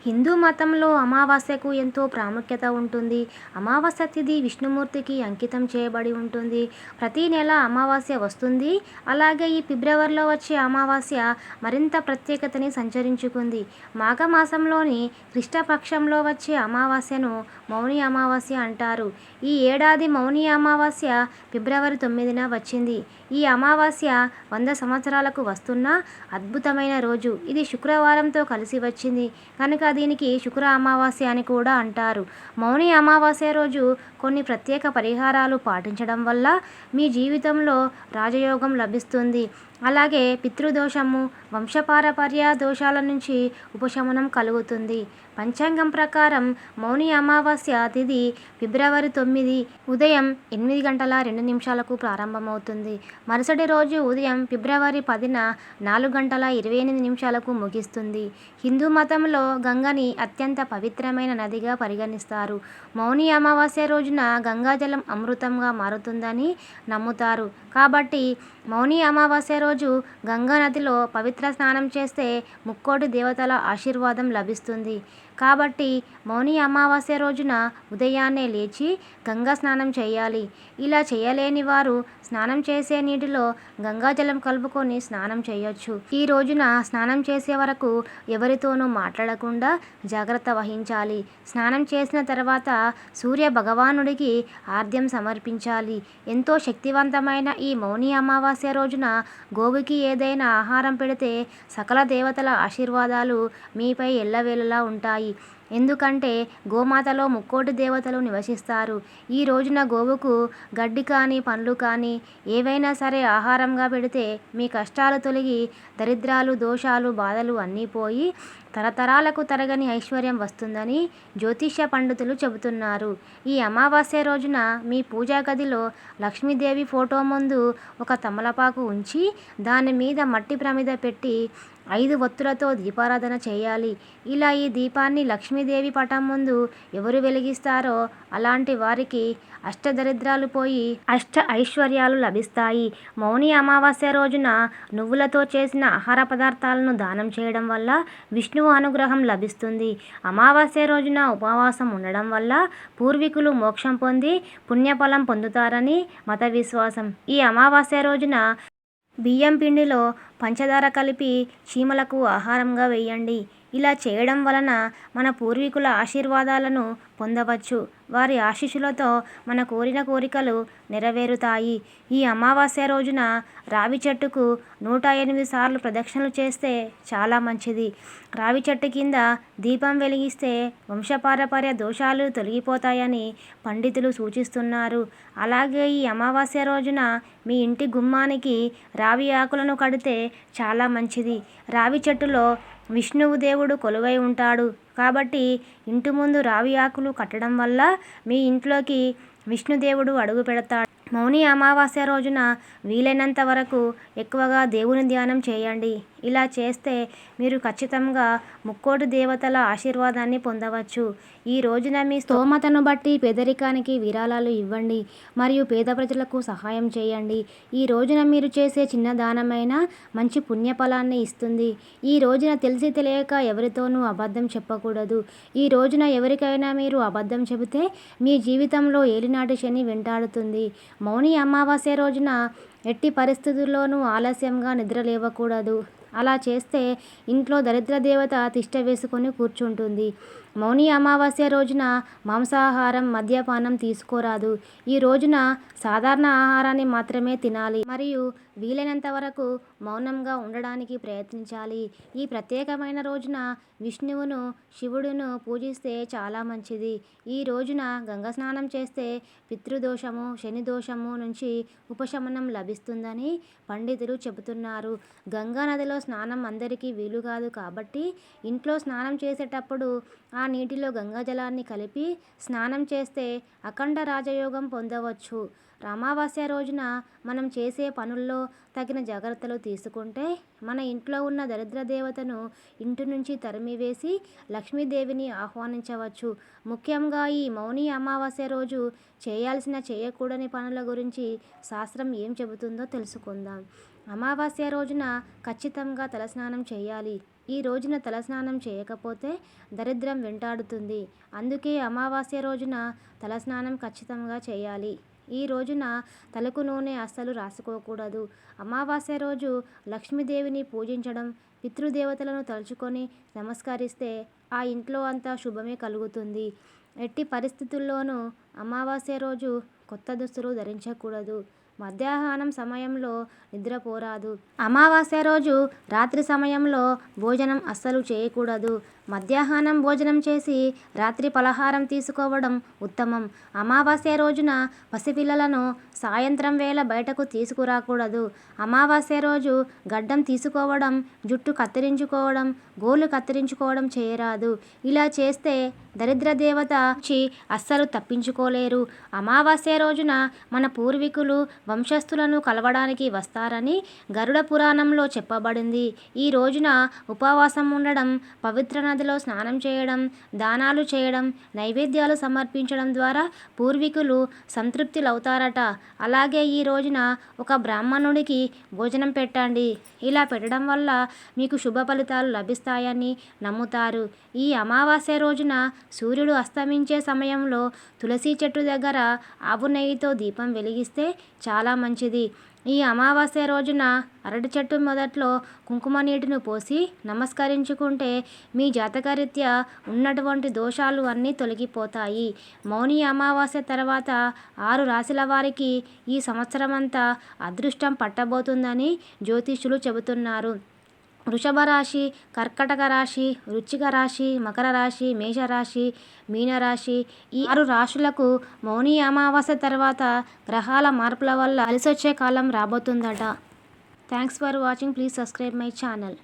హిందూ మతంలో అమావాస్యకు ఎంతో ప్రాముఖ్యత ఉంటుంది. అమావాస్య తిథి విష్ణుమూర్తికి అంకితం చేయబడి ఉంటుంది. ప్రతి నెల అమావాస్య వస్తుంది. అలాగే ఈ ఫిబ్రవరిలో వచ్చే అమావాస్య మరింత ప్రత్యేకతని సంతరించుకుంది. మాఘమాసంలోని కృష్ణపక్షంలో వచ్చే అమావాస్యను మౌని అమావాస్య అంటారు. ఈ ఏడాది మౌని అమావాస్య ఫిబ్రవరి 9న వచ్చింది. ఈ అమావాస్య 100 సంవత్సరాలకు వస్తున్న అద్భుతమైన రోజు. ఇది శుక్రవారంతో కలిసి వచ్చింది కనుక దీనికి శుక్ర అమావాస్య అని కూడా అంటారు. మౌని అమావాస్య రోజు కొన్ని ప్రత్యేక పరిహారాలు పాటించడం వల్ల మీ జీవితంలో రాజయోగం లభిస్తుంది. అలాగే పితృదోషము, వంశపారపర్య దోషాల నుంచి ఉపశమనం కలుగుతుంది. పంచాంగం ప్రకారం మౌని అమావాస్య తిథి ఫిబ్రవరి 9 ఉదయం 8:02 ప్రారంభమవుతుంది. మరుసటి రోజు ఉదయం ఫిబ్రవరి 10న 4:28 ముగిస్తుంది. హిందూ మతంలో గంగని అత్యంత పవిత్రమైన నదిగా పరిగణిస్తారు. మౌని అమావాస్య రోజున గంగాజలం అమృతంగా మారుతుందని నమ్ముతారు. కాబట్టి మౌని అమావాస్య రోజు గంగా నదిలో పవిత్ర స్నానం చేస్తే ముక్కోటి దేవతల ఆశీర్వాదం లభిస్తుంది. కాబట్టి మౌని అమావాస్య రోజున ఉదయాన్నే లేచి గంగా స్నానం చేయాలి. ఇలా చేయలేని వారు స్నానం చేసే నీటిలో గంగాజలం కలుపుకొని స్నానం చేయొచ్చు. ఈ రోజున స్నానం చేసే వరకు ఎవరితోనూ మాట్లాడకుండా జాగ్రత్త వహించాలి. స్నానం చేసిన తర్వాత సూర్య భగవానుడికి ఆర్ఘ్యం సమర్పించాలి. ఎంతో శక్తివంతమైన ఈ మౌని అమావాస్య రోజున గోవుకి ఏదైనా ఆహారం పెడితే సకల దేవతల ఆశీర్వాదాలు మీపై ఎల్లవేళలా ఉంటాయి. ఎందుకంటే గోమాతలో ముక్కోటి దేవతలు నివసిస్తారు. ఈ రోజున గోవుకు గడ్డి కానీ పండ్లు కానీ ఏవైనా సరే ఆహారంగా పెడితే మీ కష్టాలు తొలగి దరిద్రాలు, దోషాలు, బాధలు అన్నీ పోయి తరతరాలకు తరగని ఐశ్వర్యం వస్తుందని జ్యోతిష్య పండితులు చెబుతున్నారు. ఈ అమావాస్య రోజున మీ పూజా గదిలో లక్ష్మీదేవి ఫోటో ముందు ఒక తమలపాకు ఉంచి దాని మీద మట్టి ప్రమిద పెట్టి 5 ఒత్తులతో దీపారాధన చేయాలి. ఇలా ఈ దీపాన్ని లక్ష్మీదేవి పటం ముందు ఎవరు వెలిగిస్తారో అలాంటి వారికి అష్టదరిద్రాలు పోయి అష్ట ఐశ్వర్యాలు లభిస్తాయి. మౌని అమావాస్య రోజున నువ్వులతో చేసిన ఆహార పదార్థాలను దానం చేయడం వల్ల విష్ణువు అనుగ్రహం లభిస్తుంది. అమావాస్య రోజున ఉపవాసం ఉండడం వల్ల పూర్వీకులు మోక్షం పొంది పుణ్యఫలం పొందుతారని మత విశ్వాసం. ఈ అమావాస్య రోజున బియ్యం పిండిలో పంచదార కలిపి చీమలకు ఆహారంగా వేయండి. ఇలా చేయడం వలన మన పూర్వీకుల ఆశీర్వాదాలను పొందవచ్చు. వారి ఆశీస్సులతో మన కోరిన కోరికలు నెరవేరుతాయి. ఈ అమావాస్య రోజున రావి చెట్టుకు 108 సార్లు ప్రదక్షిణలు చేస్తే చాలా మంచిది. రావి చెట్టు కింద దీపం వెలిగిస్తే వంశపారపర్య దోషాలు తొలగిపోతాయని పండితులు సూచిస్తున్నారు. అలాగే ఈ అమావాస్య రోజున మీ ఇంటి గుమ్మానికి రావి ఆకులను కడితే చాలా మంచిది. రావి చెట్టులో విష్ణువు దేవుడు కొలువై ఉంటాడు. కాబట్టి ఇంటి ముందు రావి ఆకులు కట్టడం వల్ల మీ ఇంట్లోకి విష్ణుదేవుడు అడుగు పెడతాడు. మౌని అమావాస్య రోజున వీలైనంత వరకు ఎక్కువగా దేవుని ధ్యానం చేయండి. ఇలా చేస్తే మీరు ఖచ్చితంగా ముక్కోటి దేవతల ఆశీర్వాదాన్ని పొందవచ్చు. ఈ రోజున మీ స్తోమతను బట్టి పేదరికానికి విరాళాలు ఇవ్వండి మరియు పేద ప్రజలకు సహాయం చేయండి. ఈ రోజున మీరు చేసే చిన్న దానమైన మంచి పుణ్యఫలాన్ని ఇస్తుంది. ఈ రోజున తెలిసి తెలియక ఎవరితోనూ అబద్ధం చెప్పకూడదు. ఈ రోజున ఎవరికైనా మీరు అబద్ధం చెబితే మీ జీవితంలో ఏలినాటి శని వెంటాడుతుంది. మౌని అమావాస్య రోజున ఎట్టి పరిస్థితుల్లోనూ ఆలస్యంగా నిద్ర లేవకూడదు. అలా చేస్తే ఇంట్లో దరిద్ర దేవత తిష్ట వేసుకొని కూర్చుంటుంది. మౌని అమావాస్య రోజున మాంసాహారం, మద్యపానం తీసుకోరాదు. ఈ రోజున సాధారణ ఆహారాన్ని మాత్రమే తినాలి మరియు వీలైనంత వరకు మౌనంగా ఉండడానికి ప్రయత్నించాలి. ఈ ప్రత్యేకమైన రోజున విష్ణువును, శివుడును పూజిస్తే చాలా మంచిది. ఈ రోజున గంగా స్నానం చేస్తే పితృదోషము, శని దోషము నుంచి ఉపశమనం లభిస్తుందని పండితులు చెబుతున్నారు. గంగా నదిలో స్నానం అందరికీ వీలు కాదు కాబట్టి ఇంట్లో స్నానం చేసేటప్పుడు ఆ నీటిలో గంగాజలాన్ని కలిపి స్నానం చేస్తే అఖండ రాజయోగం పొందవచ్చు. అమావాస్య రోజున మనం చేసే పనుల్లో తగిన జాగ్రత్తలు తీసుకుంటే మన ఇంట్లో ఉన్న దరిద్ర దేవతను ఇంటి నుంచి తరిమివేసి లక్ష్మీదేవిని ఆహ్వానించవచ్చు. ముఖ్యంగా ఈ మౌని అమావాస్య రోజు చేయాల్సిన, చేయకూడని పనుల గురించి శాస్త్రం ఏం చెబుతుందో తెలుసుకుందాం. అమావాస్య రోజున ఖచ్చితంగా తలస్నానం చేయాలి. ఈ రోజున తలస్నానం చేయకపోతే దరిద్రం వెంటాడుతుంది. అందుకే అమావాస్య రోజున తలస్నానం ఖచ్చితంగా చేయాలి. ఈ రోజున తలకు నూనె అస్సలు రాసుకోకూడదు. అమావాస్య రోజు లక్ష్మీదేవిని పూజించడం, పితృదేవతలను తలుచుకొని నమస్కరిస్తే ఆ ఇంట్లో అంతా శుభమే కలుగుతుంది. ఎట్టి పరిస్థితుల్లోనూ అమావాస్య రోజు కొత్త దుస్తులు ధరించకూడదు. మధ్యాహ్నం సమయంలో నిద్రపోరాదు. అమావాస్య రోజు రాత్రి సమయంలో భోజనం అస్సలు చేయకూడదు. మధ్యాహ్నం భోజనం చేసి రాత్రి పలహారం తీసుకోవడం ఉత్తమం. అమావాస్య రోజున పసిపిల్లలను సాయంత్రం వేళ బయటకు తీసుకురాకూడదు. అమావాస్య రోజు గడ్డం తీసుకోవడం, జుట్టు కత్తిరించుకోవడం, గోళ్ళు కత్తిరించుకోవడం చేయరాదు. ఇలా చేస్తే దరిద్ర దేవత నుంచి అస్సలు తప్పించుకోలేరు. అమావాస్య రోజున మన పూర్వీకులు వంశస్థులను కలవడానికి వస్తారని గరుడ పురాణంలో చెప్పబడింది. ఈ రోజున ఉపవాసం ఉండడం, పవిత్ర నదిలో స్నానం చేయడం, దానాలు చేయడం, నైవేద్యాలు సమర్పించడం ద్వారా పూర్వీకులు సంతృప్తులవుతారట. అలాగే ఈ రోజున ఒక బ్రాహ్మణుడికి భోజనం పెట్టండి. ఇలా పెట్టడం వల్ల మీకు శుభ ఫలితాలు లభిస్తాయని నమ్ముతారు. ఈ అమావాస్య రోజున సూర్యుడు అస్తమించే సమయంలో తులసి చెట్టు దగ్గర ఆవు నెయ్యితో దీపం వెలిగిస్తే చాలా మంచిది. ఈ అమావాస్య రోజున అరటి చెట్టు మొదట్లో కుంకుమ నీటిని పోసి నమస్కరించుకుంటే మీ జాతకరీత్యా ఉన్నటువంటి దోషాలు అన్నీ తొలగిపోతాయి. మౌని అమావాస్య తర్వాత 6 రాశుల వారికి ఈ సంవత్సరమంతా అదృష్టం పట్టబోతుందని జ్యోతిష్యులు చెబుతున్నారు. వృషభ రాశి, కర్కటక రాశి, వృశ్చిక రాశి, మకర రాశి, మేషరాశి, మీనరాశి ఈ 6 రాశులకు మౌని అమావాస్య తర్వాత గ్రహాల మార్పుల వల్ల కలిసొచ్చే కాలం రాబోతుందట. Thanks for watching. Please subscribe my channel.